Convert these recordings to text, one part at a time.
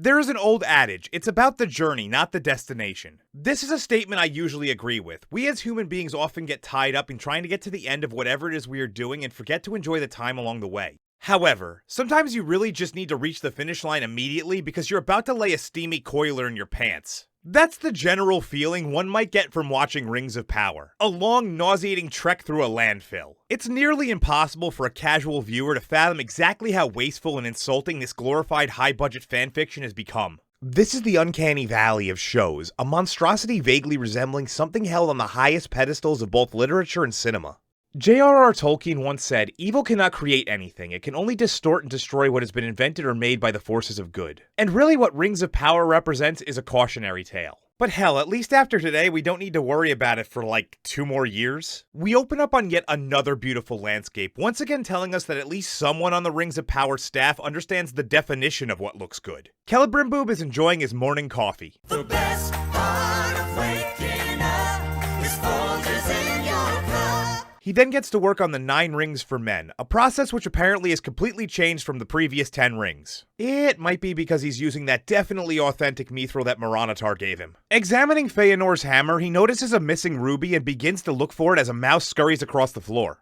There is an old adage, it's about the journey, not the destination. This is a statement I usually agree with. We as human beings often get tied up in trying to get to the end of whatever it is we are doing and forget to enjoy the time along the way. However, sometimes you really just need to reach the finish line immediately because you're about to lay a steamy coiler in your pants. That's the general feeling one might get from watching Rings of Power. A long, nauseating trek through a landfill. It's nearly impossible for a casual viewer to fathom exactly how wasteful and insulting this glorified high-budget fanfiction has become. This is the uncanny valley of shows, a monstrosity vaguely resembling something held on the highest pedestals of both literature and cinema. J.R.R. Tolkien once said, "Evil cannot create anything, it can only distort and destroy what has been invented or made by the forces of good." And really what Rings of Power represents is a cautionary tale. But hell, at least after today, we don't need to worry about it for like 2 more years. We open up on yet another beautiful landscape, once again telling us that at least someone on the Rings of Power staff understands the definition of what looks good. Celebrimbor is enjoying his morning coffee. The best part of waking up is Folgers in your cup. He then gets to work on the 9 rings for men, a process which apparently is completely changed from the previous 10 rings. It might be because he's using that definitely authentic mithril that Moranitar gave him. Examining Feanor's hammer, he notices a missing ruby and begins to look for it as a mouse scurries across the floor.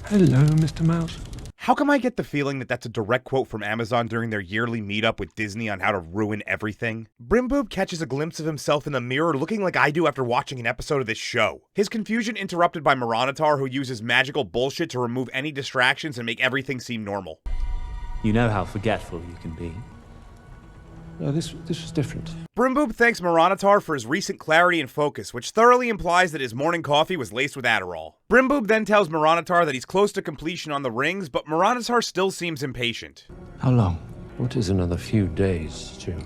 Hello, Mr. Mouse. How come I get the feeling that that's a direct quote from Amazon during their yearly meetup with Disney on how to ruin everything? Brimboob catches a glimpse of himself in the mirror looking like I do after watching an episode of this show. His confusion interrupted by Moranitar, who uses magical bullshit to remove any distractions and make everything seem normal. You know how forgetful you can be. No, this was different. Brimboob thanks Moranitar for his recent clarity and focus, which thoroughly implies that his morning coffee was laced with Adderall. Brimboob then tells Moranitar that he's close to completion on the rings, but Moranitar still seems impatient. How long? What is another few days, Jim?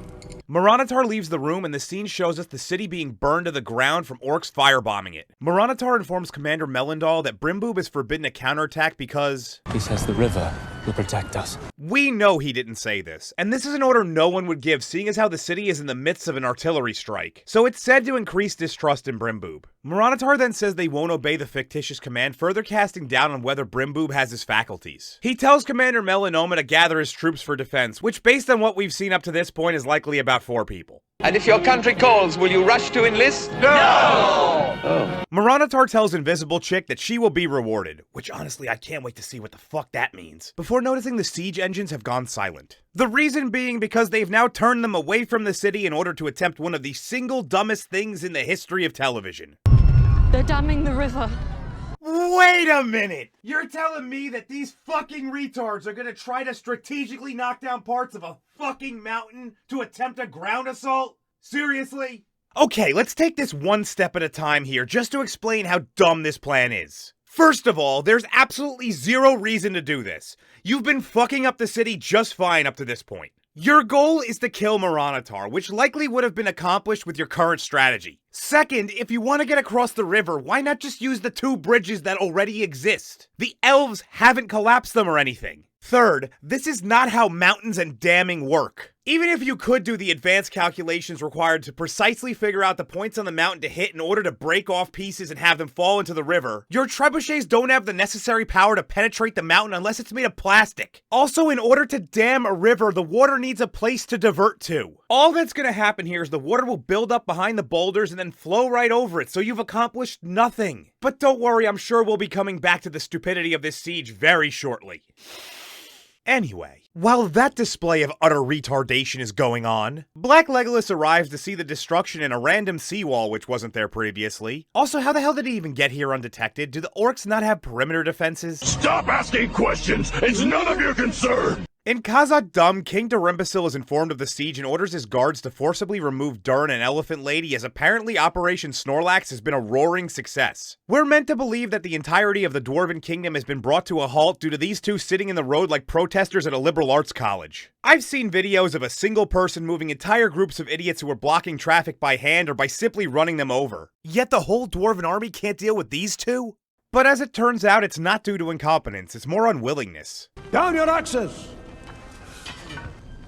Moranitar leaves the room and the scene shows us the city being burned to the ground from orcs firebombing it. Moranitar informs Commander Melindal that Brimboob is forbidden a counterattack because He says the river will protect us. we know he didn't say this, and this is an order no one would give seeing as how the city is in the midst of an artillery strike, so it's said to increase distrust in Brimboob. Moranitar then says they won't obey the fictitious command, further casting doubt on whether Brimboob has his faculties. He tells Commander Melanoma to gather his troops for defense, which based on what we've seen up to this point is likely about 4 people. And if your country calls, will you rush to enlist? Oh. Moranitar tells Invisible Chick that she will be rewarded, which honestly I can't wait to see what the fuck that means, before noticing the siege engines have gone silent. The reason being because they've now turned them away from the city in order to attempt one of the single dumbest things in the history of television. They're damming the river. Wait a minute! You're telling me that these fucking retards are gonna try to strategically knock down parts of a fucking mountain to attempt a ground assault? Seriously? Okay, let's take this one step at a time here just to explain how dumb this plan is. First of all, there's absolutely zero reason to do this. You've been fucking up the city just fine up to this point. Your goal is to kill Moranitar, which likely would have been accomplished with your current strategy. Second, if you want to get across the river, why not just use the 2 bridges that already exist? The elves haven't collapsed them or anything. Third, this is not how mountains and damming work. Even if you could do the advanced calculations required to precisely figure out the points on the mountain to hit in order to break off pieces and have them fall into the river, your trebuchets don't have the necessary power to penetrate the mountain unless it's made of plastic. Also, in order to dam a river, the water needs a place to divert to. All that's gonna happen here is the water will build up behind the boulders and then flow right over it, so you've accomplished nothing. But don't worry, I'm sure we'll be coming back to the stupidity of this siege very shortly. Anyway, while that display of utter retardation is going on, Black Legolas arrives to see the destruction in a random seawall which wasn't there previously. Also, how the hell did he even get here undetected? Do the orcs not have perimeter defenses? Stop asking questions! It's none of your concern! In Khazad-dûm, King Dorimbasil is informed of the siege and orders his guards to forcibly remove Durin and Elephant Lady, as apparently Operation Snorlax has been a roaring success. We're meant to believe that the entirety of the Dwarven Kingdom has been brought to a halt due to these 2 sitting in the road like protesters at a liberal arts college. I've seen videos of a single person moving entire groups of idiots who are blocking traffic by hand or by simply running them over. Yet the whole Dwarven army can't deal with these 2? But as it turns out, it's not due to incompetence, it's more unwillingness. Down your axes!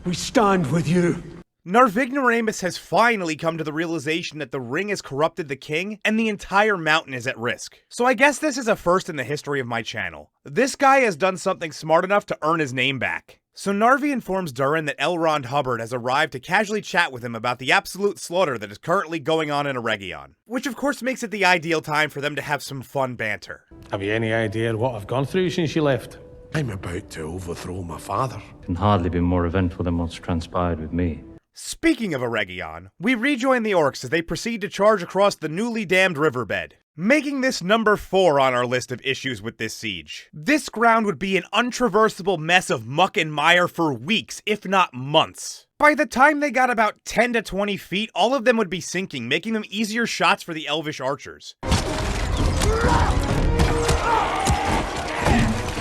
We stand with you. Narvignoramus has finally come to the realization that the ring has corrupted the king, and the entire mountain is at risk. So I guess this is a first in the history of my channel. This guy has done something smart enough to earn his name back. So Narvi informs Durin that L. Ron Hubbard has arrived to casually chat with him about the absolute slaughter that is currently going on in Eregion, which of course makes it the ideal time for them to have some fun banter. Have you any idea what I've gone through since you left? I'm about to overthrow my father. Can hardly be more eventful than what's transpired with me. Speaking of Eregion, we rejoin the orcs as they proceed to charge across the newly dammed riverbed, making this number 4 on our list of issues with this siege. This ground would be an untraversable mess of muck and mire for weeks, if not months. By the time they got about 10 to 20 feet, all of them would be sinking, making them easier shots for the elvish archers.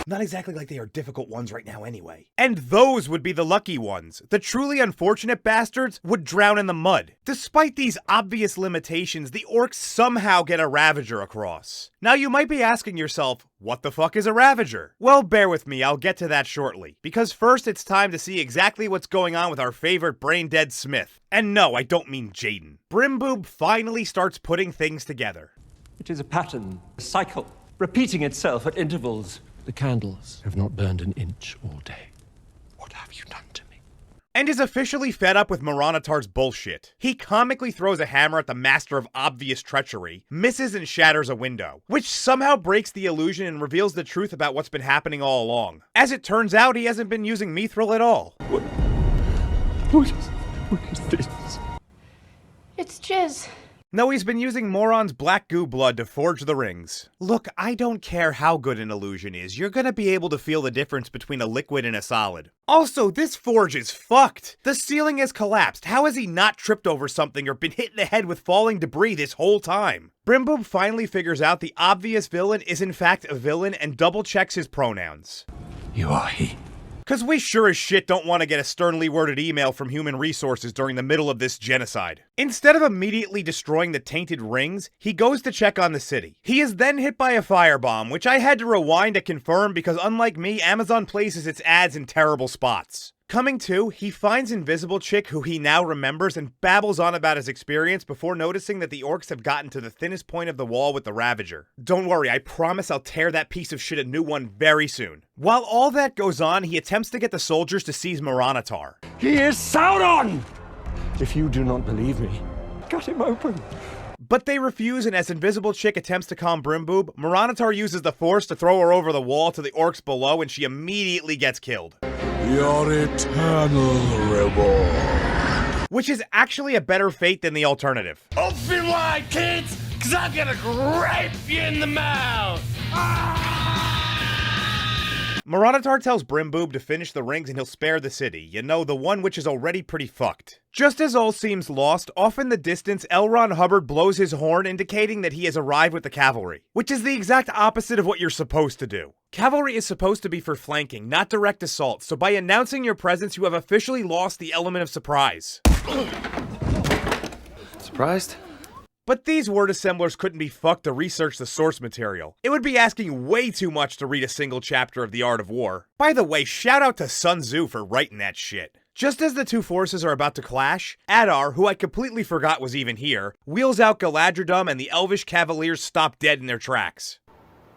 Not exactly like they are difficult ones right now anyway. And those would be the lucky ones. The truly unfortunate bastards would drown in the mud. Despite these obvious limitations, the orcs somehow get a Ravager across. Now you might be asking yourself, what the fuck is a Ravager? Well, bear with me, I'll get to that shortly. Because first it's time to see exactly what's going on with our favorite brain-dead Smith. And no, I don't mean Jaden. Brimboob finally starts putting things together. It is a pattern, a cycle, repeating itself at intervals. The candles have not burned an inch all day. What have you done to me? And is officially fed up with Moronitar's bullshit. He comically throws a hammer at the master of obvious treachery, misses and shatters a window, which somehow breaks the illusion and reveals the truth about what's been happening all along. As it turns out, he hasn't been using Mithril at all. What is this? It's jizz. No, he's been using Moron's black goo blood to forge the rings. Look, I don't care how good an illusion is, you're gonna be able to feel the difference between a liquid and a solid. Also, this forge is fucked! The ceiling has collapsed, how has he not tripped over something or been hit in the head with falling debris this whole time? Brimboob finally figures out the obvious villain is in fact a villain and double checks his pronouns. You are he. Cause we sure as shit don't want to get a sternly worded email from Human Resources during the middle of this genocide. Instead of immediately destroying the tainted rings, he goes to check on the city. He is then hit by a firebomb, which I had to rewind to confirm because unlike me, Amazon places its ads in terrible spots. Coming to, he finds Invisible Chick, who he now remembers, and babbles on about his experience before noticing that the orcs have gotten to the thinnest point of the wall with the Ravager. Don't worry, I promise I'll tear that piece of shit a new one very soon. While all that goes on, he attempts to get the soldiers to seize Moronitar. He is Sauron! If you do not believe me, cut him open. But they refuse, and as Invisible Chick attempts to calm Brimboob, Moronitar uses the Force to throw her over the wall to the orcs below, and she immediately gets killed. Your eternal reward. Which is actually a better fate than the alternative. Open wide, kids, cause I'm gonna grape you in the mouth. Moronitar tells Brimboob to finish the rings and he'll spare the city, you know, the one which is already pretty fucked. Just as all seems lost, off in the distance, L. Ron Hubbard blows his horn indicating that he has arrived with the cavalry, which is the exact opposite of what you're supposed to do. Cavalry is supposed to be for flanking, not direct assault, so by announcing your presence you have officially lost the element of surprise. Surprised? But these word assemblers couldn't be fucked to research the source material. It would be asking way too much to read a single chapter of The Art of War. By the way, shout out to Sun Tzu for writing that shit. Just as the two forces are about to clash, Adar, who I completely forgot was even here, wheels out Galadriel and the Elvish Cavaliers stop dead in their tracks.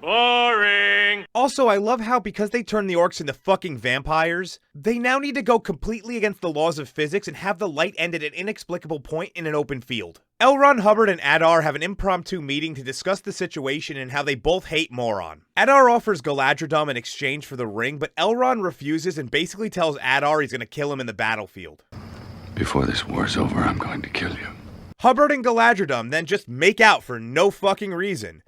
Boring. Also, I love how because they turned the orcs into fucking vampires, they now need to go completely against the laws of physics and have the light end at an inexplicable point in an open field. L. Ron Hubbard and Adar have an impromptu meeting to discuss the situation and how they both hate Moron. Adar offers Galadriel in exchange for the ring, but Elrond refuses and basically tells Adar he's gonna kill him in the battlefield. Before this war's over, I'm going to kill you. Hubbard and Galadriel then just make out for no fucking reason.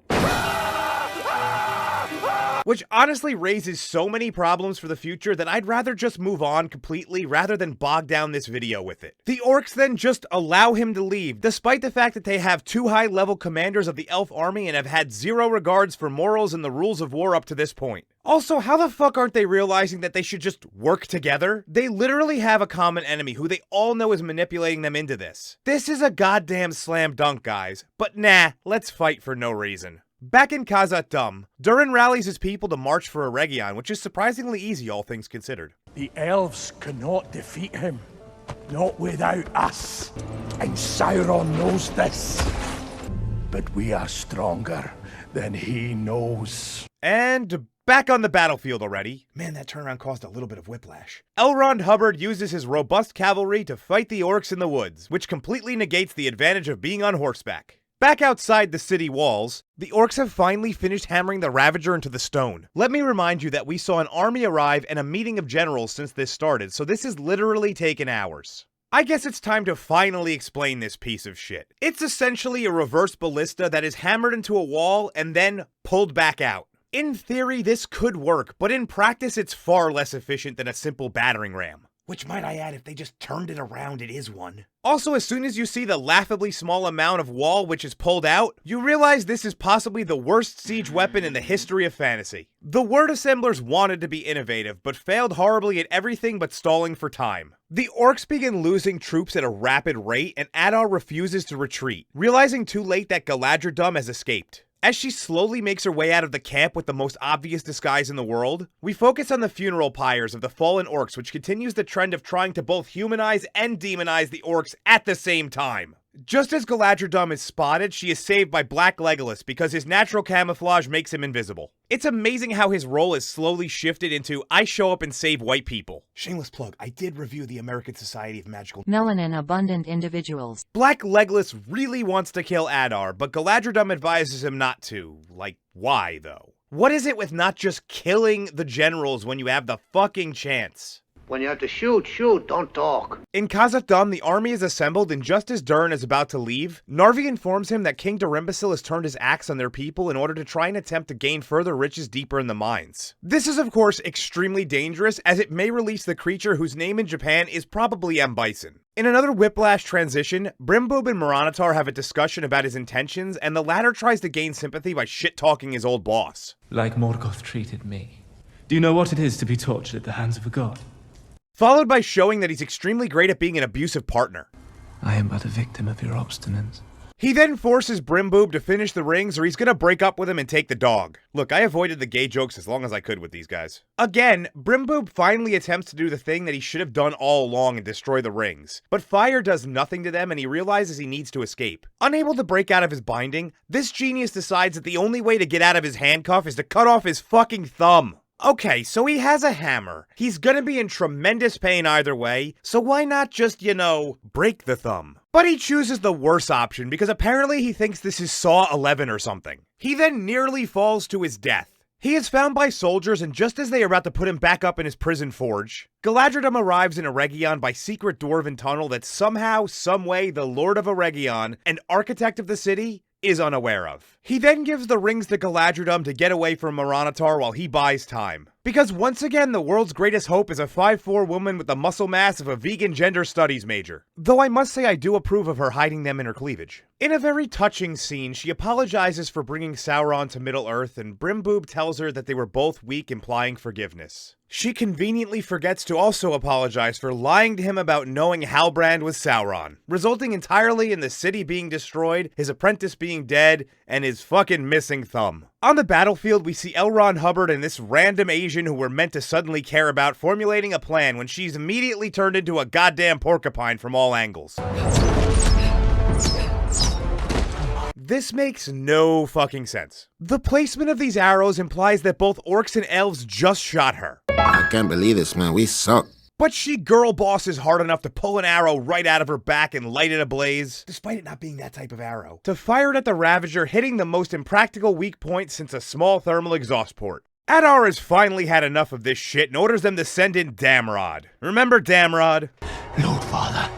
Which honestly raises so many problems for the future that I'd rather just move on completely rather than bog down this video with it. The orcs then just allow him to leave, despite the fact that they have two high-level commanders of the elf army and have had zero regards for morals and the rules of war up to this point. Also, how the fuck aren't they realizing that they should just work together? They literally have a common enemy who they all know is manipulating them into this. This is a goddamn slam dunk, guys. But nah, let's fight for no reason. Back in Khazad Dûm, Durin rallies his people to march for Eregion, which is surprisingly easy, all things considered. The elves cannot defeat him. Not without us. And Sauron knows this. But we are stronger than he knows. And Back on the battlefield already. Man, that turnaround caused a little bit of whiplash. L. Ron Hubbard uses his robust cavalry to fight the orcs in the woods, which completely negates the advantage of being on horseback. Back outside the city walls, the orcs have finally finished hammering the Ravager into the stone. Let me remind you that we saw an army arrive and a meeting of generals since this started, so this has literally taken hours. I guess it's time to finally explain this piece of shit. It's essentially a reverse ballista that is hammered into a wall and then pulled back out. In theory, this could work, but in practice it's far less efficient than a simple battering ram. Which, might I add, if they just turned it around, it is one. Also, as soon as you see the laughably small amount of wall which is pulled out, you realize this is possibly the worst siege weapon in the history of fantasy. The word assemblers wanted to be innovative, but failed horribly at everything but stalling for time. The orcs begin losing troops at a rapid rate, and Adar refuses to retreat, realizing too late that Galadriel has escaped. As she slowly makes her way out of the camp with the most obvious disguise in the world, we focus on the funeral pyres of the fallen orcs, which continues the trend of trying to both humanize and demonize the orcs at the same time. Just as Galadriel is spotted, she is saved by Black Legolas because his natural camouflage makes him invisible. It's amazing how his role is slowly shifted into, I show up and save white people. Shameless plug, I did review the American Society of Magical Melanin Abundant Individuals. Black Legolas really wants to kill Adar, but Galadriel advises him not to. Like, why though? What is it with not just killing the generals when you have the fucking chance? When you have to shoot, shoot, don't talk. In Khazad-dûm, the army is assembled, and just as Durin is about to leave, Narvi informs him that King Darimbassil has turned his axe on their people in order to try and attempt to gain further riches deeper in the mines. This is of course extremely dangerous, as it may release the creature whose name in Japan is probably M. Bison. In another whiplash transition, Brimboob and Moranitar have a discussion about his intentions, and the latter tries to gain sympathy by shit-talking his old boss. Like Morgoth treated me. Do you know what it is to be tortured at the hands of a god? Followed by showing that he's extremely great at being an abusive partner. I am but a victim of your obstinance. He then forces Brimboob to finish the rings, or he's gonna break up with him and take the dog. Look, I avoided the gay jokes as long as I could with these guys. Again, Brimboob finally attempts to do the thing that he should have done all along and destroy the rings. But fire does nothing to them, and he realizes he needs to escape. Unable to break out of his binding, this genius decides that the only way to get out of his handcuff is to cut off his fucking thumb. Okay, so he has a hammer. He's gonna be in tremendous pain either way, so why not just, break the thumb? But he chooses the worse option because apparently he thinks this is Saw 11 or something. He then nearly falls to his death. He is found by soldiers, and just as they are about to put him back up in his prison forge, Galadriel arrives in Eregion by secret dwarven tunnel that somehow, someway, the Lord of Eregion, and architect of the city, is unaware of. He then gives the rings to Galadriel to get away from Moranitar while he buys time. Because once again, the world's greatest hope is a 5'4" woman with the muscle mass of a vegan gender studies major. Though I must say I do approve of her hiding them in her cleavage. In a very touching scene, she apologizes for bringing Sauron to Middle-earth, and Brimboob tells her that they were both weak, implying forgiveness. She conveniently forgets to also apologize for lying to him about knowing Halbrand was Sauron, resulting entirely in the city being destroyed, his apprentice being dead, and his fucking missing thumb. On the battlefield, we see L. Ron Hubbard and this random Asian who we're meant to suddenly care about formulating a plan when she's immediately turned into a goddamn porcupine from all angles. This makes no fucking sense. The placement of these arrows implies that both orcs and elves just shot her. I can't believe this, man. We suck. But she girl bosses hard enough to pull an arrow right out of her back and light it ablaze, despite it not being that type of arrow, to fire it at the Ravager, hitting the most impractical weak point since a small thermal exhaust port. Adar has finally had enough of this shit and orders them to send in Damrod. Remember Damrod? Lord Father,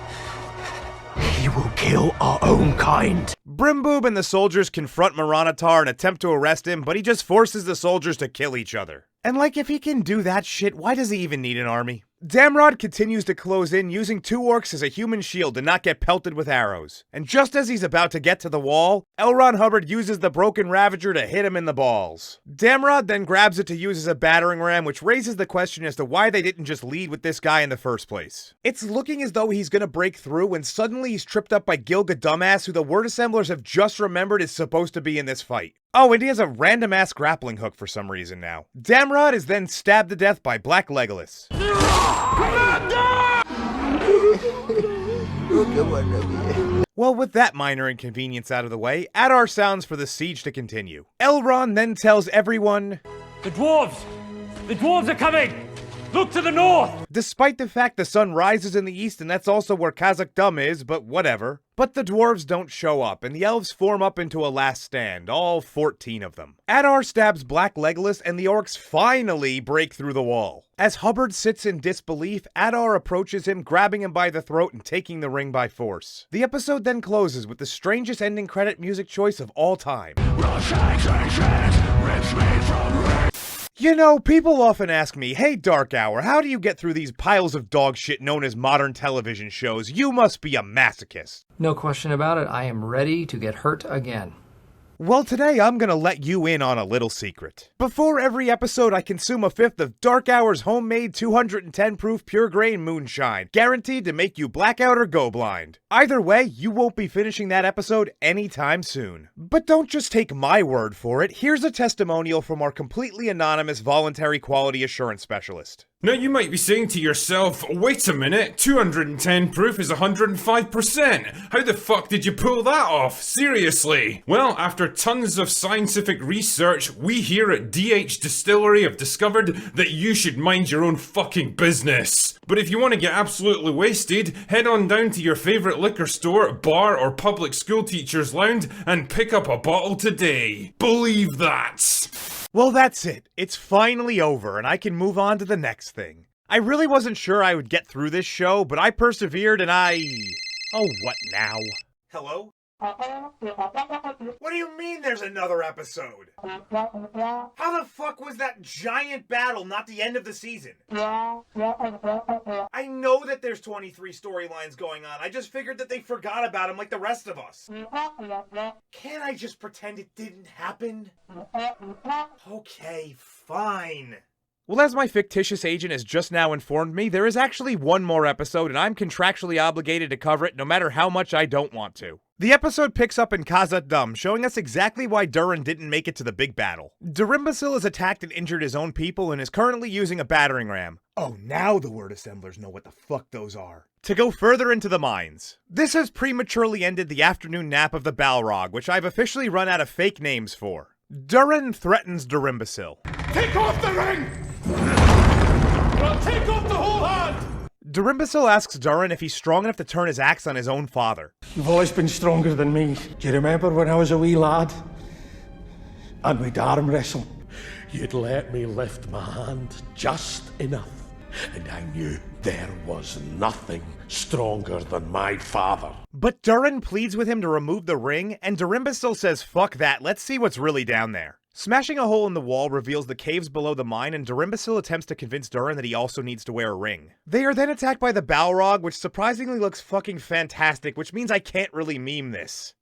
he will kill our own kind. Brimboob and the soldiers confront Moranitar and attempt to arrest him, but he just forces the soldiers to kill each other. And like, if he can do that shit, why does he even need an army? Damrod continues to close in, using two orcs as a human shield to not get pelted with arrows. And just as he's about to get to the wall, L. Ron Hubbard uses the broken Ravager to hit him in the balls. Damrod then grabs it to use as a battering ram, which raises the question as to why they didn't just lead with this guy in the first place. It's looking as though he's gonna break through when suddenly he's tripped up by Gilga Dumbass, who the word assemblers have just remembered is supposed to be in this fight. Oh, and he has a random-ass grappling hook for some reason now. Damrod is then stabbed to death by Black Legolas. Well, with that minor inconvenience out of the way, Adar sounds for the siege to continue. Elrond then tells everyone, The dwarves! The dwarves are coming! Look to the north! Despite the fact the sun rises in the east and that's also where Khazad-dûm is, but whatever. But the dwarves don't show up, and the elves form up into a last stand, all 14 of them. Adar stabs Black Legolas, and the orcs finally break through the wall. As Hubbard sits in disbelief, Adar approaches him, grabbing him by the throat and taking the ring by force. The episode then closes with the strangest ending credit music choice of all time. You know, people often ask me, hey Dark Hour, how do you get through these piles of dog shit known as modern television shows? You must be a masochist. No question about it, I am ready to get hurt again. Well, today I'm gonna let you in on a little secret. Before every episode, I consume a fifth of Dark Hour's homemade 210 proof pure grain moonshine, guaranteed to make you blackout or go blind. Either way, you won't be finishing that episode anytime soon. But don't just take my word for it, here's a testimonial from our completely anonymous voluntary quality assurance specialist. Now you might be saying to yourself, wait a minute, 210 proof is 105%. How the fuck did you pull that off? Seriously? Well, after tons of scientific research, we here at DH Distillery have discovered that you should mind your own fucking business. But if you want to get absolutely wasted, head on down to your favourite liquor store, bar or public school teacher's lounge and pick up a bottle today. Believe that! Well, that's it. It's finally over, and I can move on to the next thing. I really wasn't sure I would get through this show, but I persevered and Oh, what now? Hello? What do you mean there's another episode? How the fuck was that giant battle not the end of the season? I know that there's 23 storylines going on. I just figured that they forgot about them like the rest of us. Can't I just pretend it didn't happen? Okay, fine. Well, as my fictitious agent has just now informed me, there is actually one more episode, and I'm contractually obligated to cover it no matter how much I don't want to. The episode picks up in Khazad-dûm, showing us exactly why Durin didn't make it to the big battle. Durimbacil has attacked and injured his own people and is currently using a battering ram. Oh, now the word assemblers know what the fuck those are. To go further into the mines. This has prematurely ended the afternoon nap of the Balrog, which I've officially run out of fake names for. Durin threatens Durimbacil. Take off the ring! I'll take off the whole hand! Durimbacil asks Durin if he's strong enough to turn his axe on his own father. You've always been stronger than me. Do you remember when I was a wee lad? And we'd arm wrestle? You'd let me lift my hand just enough. And I knew there was nothing stronger than my father. But Durin pleads with him to remove the ring, and Durimbacil says fuck that, let's see what's really down there. Smashing a hole in the wall reveals the caves below the mine, and Durimbacil attempts to convince Durin that he also needs to wear a ring. They are then attacked by the Balrog, which surprisingly looks fucking fantastic, which means I can't really meme this.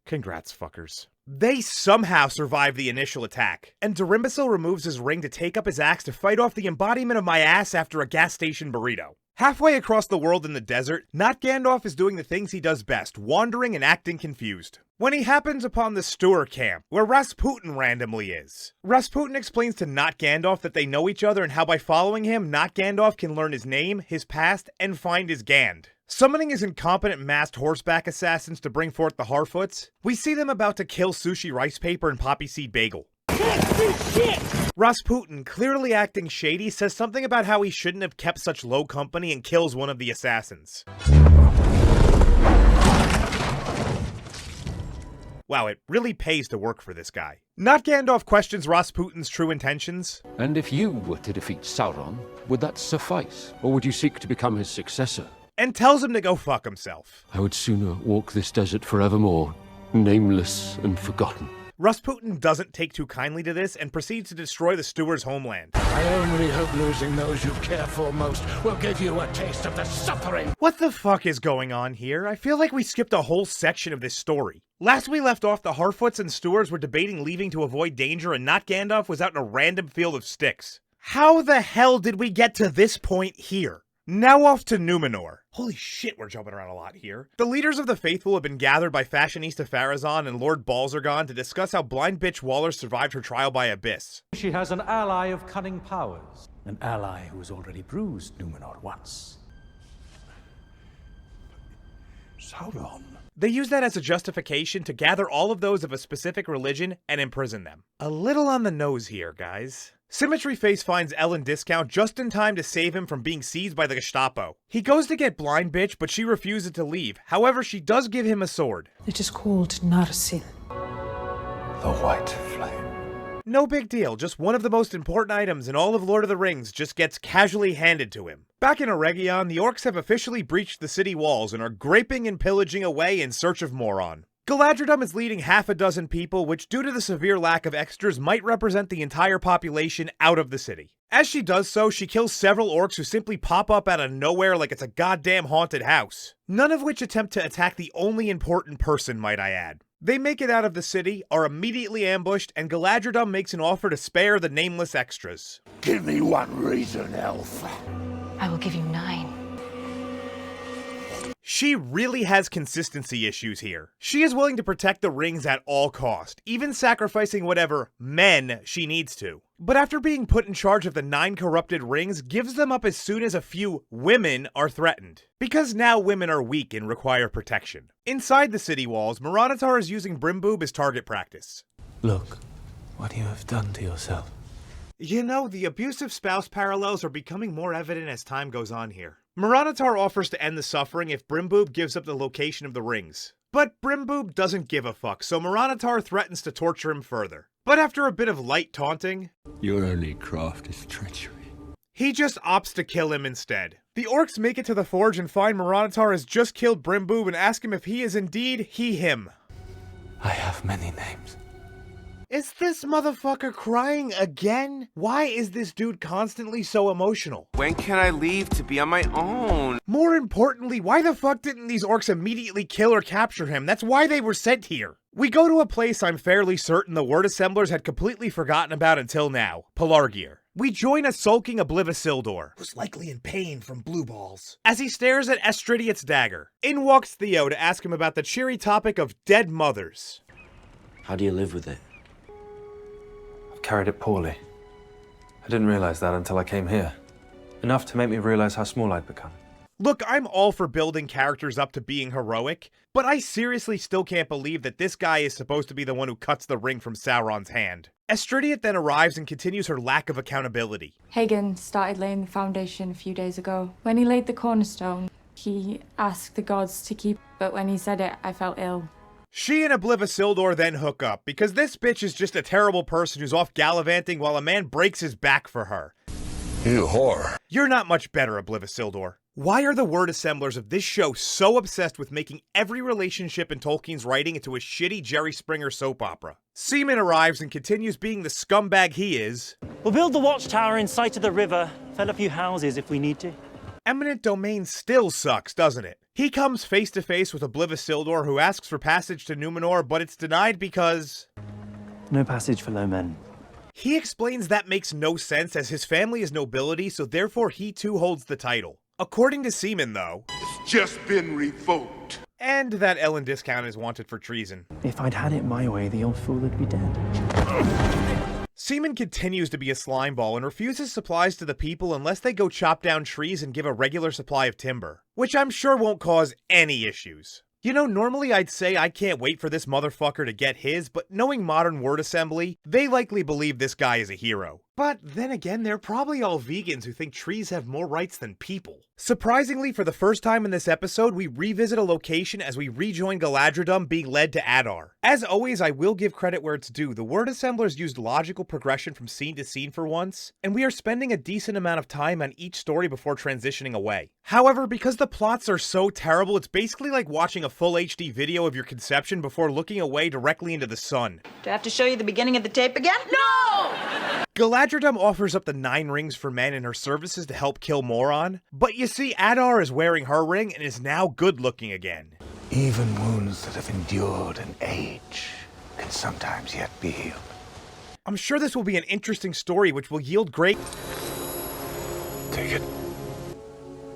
Congrats, fuckers. They somehow survive the initial attack, and Durimbacil removes his ring to take up his axe to fight off the embodiment of my ass after a gas station burrito. Halfway across the world in the desert, Not Gandalf is doing the things he does best, wandering and acting confused. When he happens upon the Stewart camp, where Rasputin randomly is. Rasputin explains to Not Gandalf that they know each other and how by following him, Not Gandalf can learn his name, his past, and find his Gand. Summoning his incompetent masked horseback assassins to bring forth the Harfoots, we see them about to kill Sushi Rice Paper and Poppy Seed Bagel. Rasputin, clearly acting shady, says something about how he shouldn't have kept such low company and kills one of the assassins. Wow, it really pays to work for this guy. Not Gandalf questions Rasputin's true intentions. And if you were to defeat Sauron, would that suffice? Or would you seek to become his successor? And tells him to go fuck himself. I would sooner walk this desert forevermore, nameless and forgotten. Rasputin doesn't take too kindly to this and proceeds to destroy the Stewards' homeland. I only hope losing those you care for most will give you a taste of the suffering. What the fuck is going on here? I feel like we skipped a whole section of this story. Last we left off, the Harfoots and Stewards were debating leaving to avoid danger, and Not Gandalf was out in a random field of sticks. How the hell did we get to this point here? Now off to Numenor. Holy shit, we're jumping around a lot here. The leaders of the faithful have been gathered by Fashionista Pharazôn and Lord Balzergon to discuss how blind bitch Waller survived her trial by Abyss. She has an ally of cunning powers. An ally who has already bruised Numenor once. Sauron? They use that as a justification to gather all of those of a specific religion and imprison them. A little on the nose here, guys. Symmetry Face finds Ellen Discount just in time to save him from being seized by the Gestapo. He goes to get Blind Bitch, but she refuses to leave. However, she does give him a sword. It is called Narsil. The White Flame. No big deal, just one of the most important items in all of Lord of the Rings just gets casually handed to him. Back in Eregion, the orcs have officially breached the city walls and are graping and pillaging away in search of Moron. Galadriel is leading half a dozen people, which due to the severe lack of extras might represent the entire population out of the city. As she does so, she kills several orcs who simply pop up out of nowhere like it's a goddamn haunted house. None of which attempt to attack the only important person, might I add. They make it out of the city, are immediately ambushed, and Galadriel makes an offer to spare the nameless extras. Give me one reason, elf. I will give you 9. She really has consistency issues here. She is willing to protect the rings at all cost, even sacrificing whatever men she needs to. But after being put in charge of the 9 corrupted rings, gives them up as soon as a few women are threatened. Because now women are weak and require protection. Inside the city walls, Moranitar is using Brimboob as target practice. Look, what you have done to yourself. You know, the abusive spouse parallels are becoming more evident as time goes on here. Moranitar offers to end the suffering if Brimboob gives up the location of the rings. But Brimboob doesn't give a fuck, so Moranitar threatens to torture him further. But after a bit of light taunting, Your only craft is treachery. he just opts to kill him instead. The orcs make it to the forge and find Moranitar has just killed Brimboob and ask him if he is indeed him. I have many names. Is this motherfucker crying again? Why is this dude constantly so emotional? When can I leave to be on my own? More importantly, why the fuck didn't these orcs immediately kill or capture him? That's why they were sent here. We go to a place I'm fairly certain the word assemblers had completely forgotten about until now, Pelargir. We join a sulking Oblivisildur, who's likely in pain from blue balls, as he stares at Estridiot's dagger. In walks Theo to ask him about the cheery topic of dead mothers. How do you live with it? I've carried it poorly. I didn't realize that until I came here. Enough to make me realize how small I'd become. Look, I'm all for building characters up to being heroic, but I seriously still can't believe that this guy is supposed to be the one who cuts the ring from Sauron's hand. Estridiot then arrives and continues her lack of accountability. Hagen started laying the foundation a few days ago. When he laid the cornerstone, he asked the gods to keep, but when he said it, I felt ill. She and Oblivisildur then hook up, because this bitch is just a terrible person who's off gallivanting while a man breaks his back for her. You whore. You're not much better, Oblivisildur. Why are the word assemblers of this show so obsessed with making every relationship in Tolkien's writing into a shitty Jerry Springer soap opera? Seaman arrives and continues being the scumbag he is. We'll build the watchtower in sight of the river, fill a few houses if we need to. Eminent Domain still sucks, doesn't it? He comes face to face with Oblivisildur, who asks for passage to Numenor, but it's denied because... No passage for low men. He explains that makes no sense as his family is nobility, so therefore he too holds the title. According to Seaman, though, It's just been revoked. and that Ellen Discount is wanted for treason. If I'd had it my way, the old fool would be dead. Seaman continues to be a slimeball and refuses supplies to the people unless they go chop down trees and give a regular supply of timber, which I'm sure won't cause any issues. You know, normally I'd say I can't wait for this motherfucker to get his, but knowing modern word assembly, they likely believe this guy is a hero. But then again, they're probably all vegans who think trees have more rights than people. Surprisingly, for the first time in this episode, we revisit a location as we rejoin Galadriel being led to Adar. As always, I will give credit where it's due. The word assemblers used logical progression from scene to scene for once, and we are spending a decent amount of time on each story before transitioning away. However, because the plots are so terrible, it's basically like watching a full HD video of your conception before looking away directly into the sun. Do I have to show you the beginning of the tape again? No! Galadriel offers up the 9 rings for men in her services to help kill Moron, but you see Adar is wearing her ring and is now good looking again. Even wounds that have endured an age can sometimes yet be healed. I'm sure this will be an interesting story which will yield great... Take it.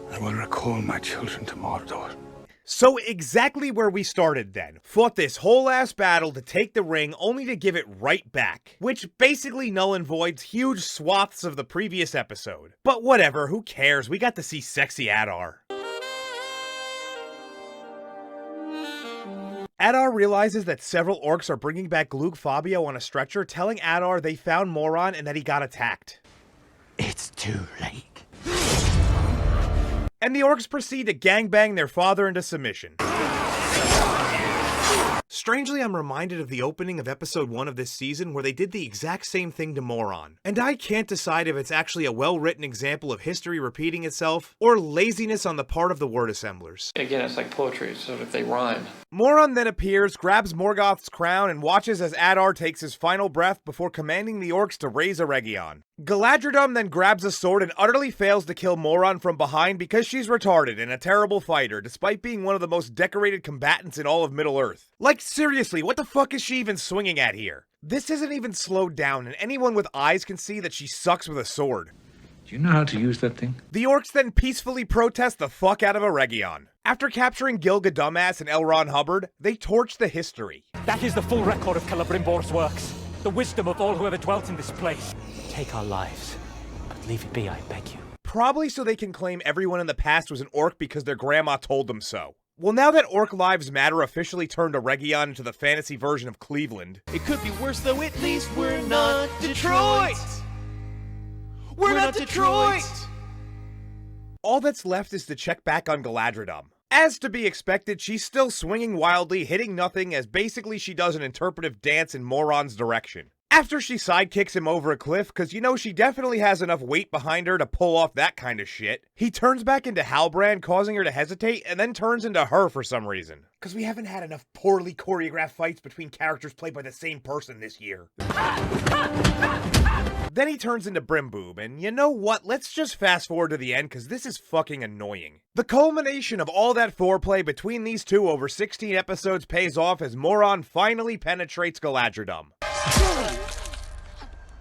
I will recall my children to Mordor. So exactly where we started then. Fought this whole ass battle to take the ring only to give it right back. Which basically null and voids huge swaths of the previous episode. But whatever, who cares? We got to see sexy Adar. Adar realizes that several orcs are bringing back Luke Fabio on a stretcher, telling Adar they found Moron and that he got attacked. It's too late. And the orcs proceed to gangbang their father into submission. Strangely, I'm reminded of the opening of episode 1 of this season where they did the exact same thing to Moron. And I can't decide if it's actually a well-written example of history repeating itself, or laziness on the part of the word assemblers. Again, it's like poetry, so if they rhyme. Moron then appears, grabs Morgoth's crown, and watches as Adar takes his final breath before commanding the orcs to raise a Region. Galadriel then grabs a sword and utterly fails to kill Moron from behind because she's retarded and a terrible fighter, despite being one of the most decorated combatants in all of Middle-earth. Like, seriously, what the fuck is she even swinging at here? This isn't even slowed down, and anyone with eyes can see that she sucks with a sword. Do you know how to use that thing? The orcs then peacefully protest the fuck out of a Region. After capturing Gilga Dumbass and L. Ron Hubbard, they torch the history. That is the full record of Celebrimbor's works. The wisdom of all who ever dwelt in this place. Take our lives, but leave it be, I beg you. Probably so they can claim everyone in the past was an orc because their grandma told them so. Well, now that Orc Lives Matter officially turned a Region into the fantasy version of Cleveland. It could be worse though, at least we're not Detroit! We're not Detroit! All that's left is to check back on Galadriel. As to be expected, she's still swinging wildly, hitting nothing as basically she does an interpretive dance in Moron's direction. After she sidekicks him over a cliff, cause you know she definitely has enough weight behind her to pull off that kind of shit, he turns back into Halbrand, causing her to hesitate, and then turns into her for some reason. Cause we haven't had enough poorly choreographed fights between characters played by the same person this year. Then he turns into Brimboob, and you know what? Let's just fast forward to the end, cause this is fucking annoying. The culmination of all that foreplay between these two over 16 episodes pays off as Moron finally penetrates Galadriel.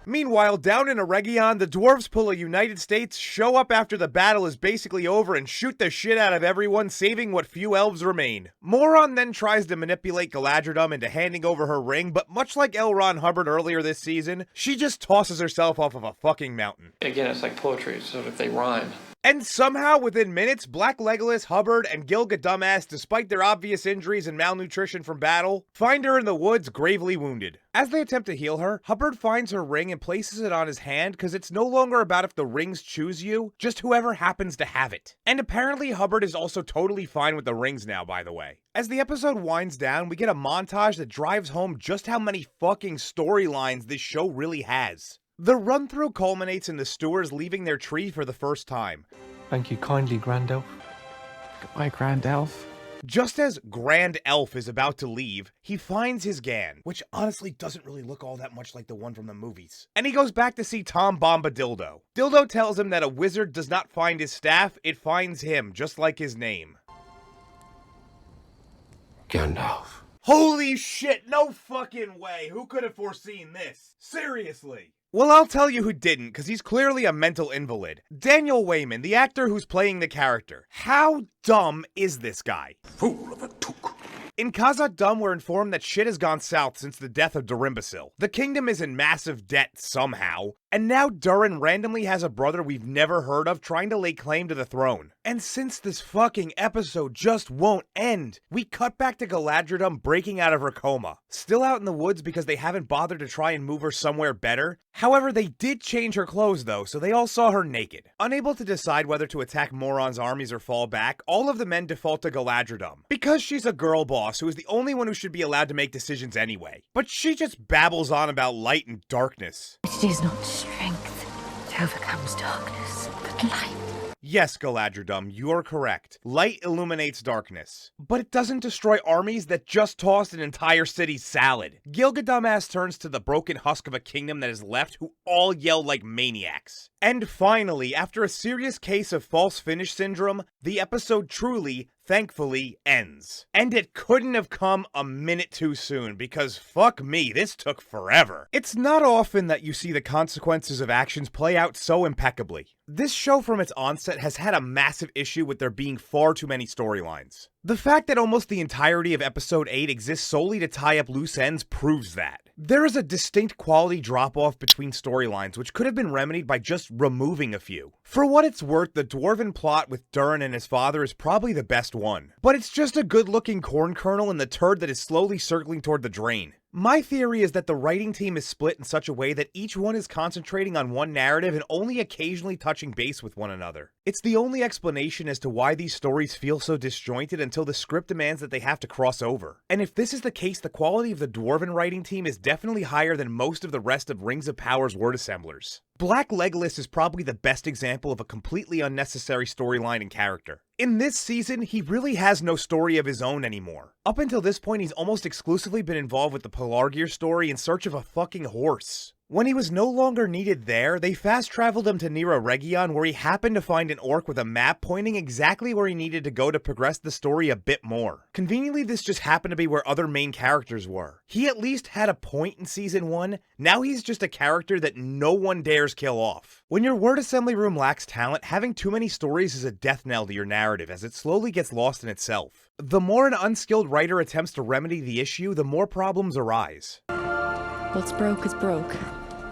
Meanwhile, down in a Region, the dwarves pull a United States, show up after the battle is basically over, and shoot the shit out of everyone, saving what few elves remain. Moron then tries to manipulate Galadriel into handing over her ring, but much like L. Ron Hubbard earlier this season, she just tosses herself off of a fucking mountain. Again, it's like poetry, so if they rhyme. And somehow, within minutes, Black Legolas, Hubbard, and Gilga Dumbass, despite their obvious injuries and malnutrition from battle, find her in the woods gravely wounded. As they attempt to heal her, Hubbard finds her ring and places it on his hand because it's no longer about if the rings choose you, just whoever happens to have it. And apparently Hubbard is also totally fine with the rings now, by the way. As the episode winds down, we get a montage that drives home just how many fucking storylines this show really has. The run-through culminates in the Stewards leaving their tree for the first time. Thank you kindly, Grand Elf. Goodbye, Grand Elf. Just as Grand Elf is about to leave, he finds his Gan, which honestly doesn't really look all that much like the one from the movies. And he goes back to see Tom Bombadildo. Dildo tells him that a wizard does not find his staff, it finds him, just like his name. Gandalf. Holy shit, no fucking way! Who could have foreseen this? Seriously. Well, I'll tell you who didn't, because he's clearly a mental invalid. Daniel Wayman, the actor who's playing the character. How dumb is this guy? Fool of a took. In Khazad-dûm, we're informed that shit has gone south since the death of Durimbacil. The kingdom is in massive debt somehow, and now Durin randomly has a brother we've never heard of trying to lay claim to the throne. And since this fucking episode just won't end, we cut back to Galadriel breaking out of her coma. Still out in the woods because they haven't bothered to try and move her somewhere better. However, they did change her clothes though, so they all saw her naked. Unable to decide whether to attack Moron's armies or fall back, all of the men default to Galadriel. Because she's a girl boss who is the only one who should be allowed to make decisions anyway. But she just babbles on about light and darkness. It is not strength that overcomes darkness, but light. Yes, Galadriel, you are correct. Light illuminates darkness. But it doesn't destroy armies that just tossed an entire city's salad. Gilga Dumbass turns to the broken husk of a kingdom that is left who all yell like maniacs. And finally, after a serious case of false finish syndrome, the episode truly, thankfully, ends. And it couldn't have come a minute too soon, because fuck me, this took forever. It's not often that you see the consequences of actions play out so impeccably. This show from its onset has had a massive issue with there being far too many storylines. The fact that almost the entirety of episode 8 exists solely to tie up loose ends proves that. There is a distinct quality drop-off between storylines which could have been remedied by just removing a few. For what it's worth, the dwarven plot with Durin and his father is probably the best one. But it's just a good-looking corn kernel in the turd that is slowly circling toward the drain. My theory is that the writing team is split in such a way that each one is concentrating on one narrative and only occasionally touching base with one another. It's the only explanation as to why these stories feel so disjointed until the script demands that they have to cross over. And if this is the case, the quality of the dwarven writing team is definitely higher than most of the rest of Rings of Power's word assemblers. Black Legolas is probably the best example of a completely unnecessary storyline and character. In this season, he really has no story of his own anymore. Up until this point, he's almost exclusively been involved with the Pelargir story in search of a fucking horse. When he was no longer needed there, they fast-traveled him to Nira Region, where he happened to find an orc with a map pointing exactly where he needed to go to progress the story a bit more. Conveniently, this just happened to be where other main characters were. He at least had a point in Season 1, now he's just a character that no one dares kill off. When your word assembly room lacks talent, having too many stories is a death knell to your narrative as it slowly gets lost in itself. The more an unskilled writer attempts to remedy the issue, the more problems arise. What's broke is broke,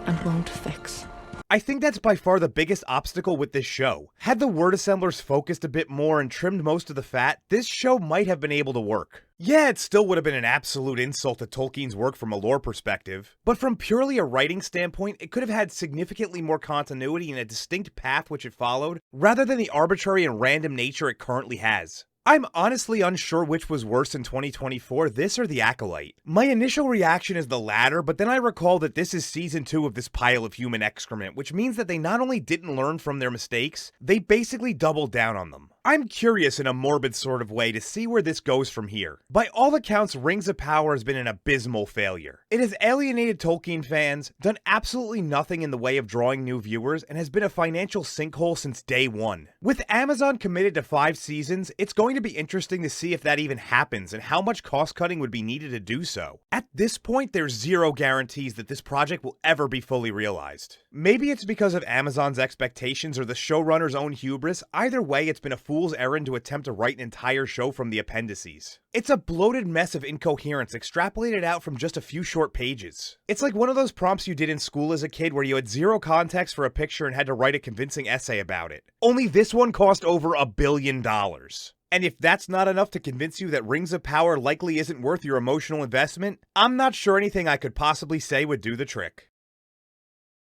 and won't fix. I think that's by far the biggest obstacle with this show. Had the word assemblers focused a bit more and trimmed most of the fat, this show might have been able to work. Yeah, it still would have been an absolute insult to Tolkien's work from a lore perspective, but from purely a writing standpoint, it could have had significantly more continuity and a distinct path which it followed, rather than the arbitrary and random nature it currently has. I'm honestly unsure which was worse in 2024, this or The Acolyte. My initial reaction is the latter, but then I recall that this is season 2 of this pile of human excrement, which means that they not only didn't learn from their mistakes, they basically doubled down on them. I'm curious in a morbid sort of way to see where this goes from here. By all accounts, Rings of Power has been an abysmal failure. It has alienated Tolkien fans, done absolutely nothing in the way of drawing new viewers, and has been a financial sinkhole since day one. With Amazon committed to 5 seasons, it's going to be interesting to see if that even happens and how much cost cutting would be needed to do so. At this point, there's zero guarantees that this project will ever be fully realized. Maybe it's because of Amazon's expectations or the showrunner's own hubris. Either way, it's been a fool's errand to attempt to write an entire show from the appendices. It's a bloated mess of incoherence extrapolated out from just a few short pages. It's like one of those prompts you did in school as a kid where you had zero context for a picture and had to write a convincing essay about it. Only this one cost over $1 billion. And if that's not enough to convince you that Rings of Power likely isn't worth your emotional investment, I'm not sure anything I could possibly say would do the trick.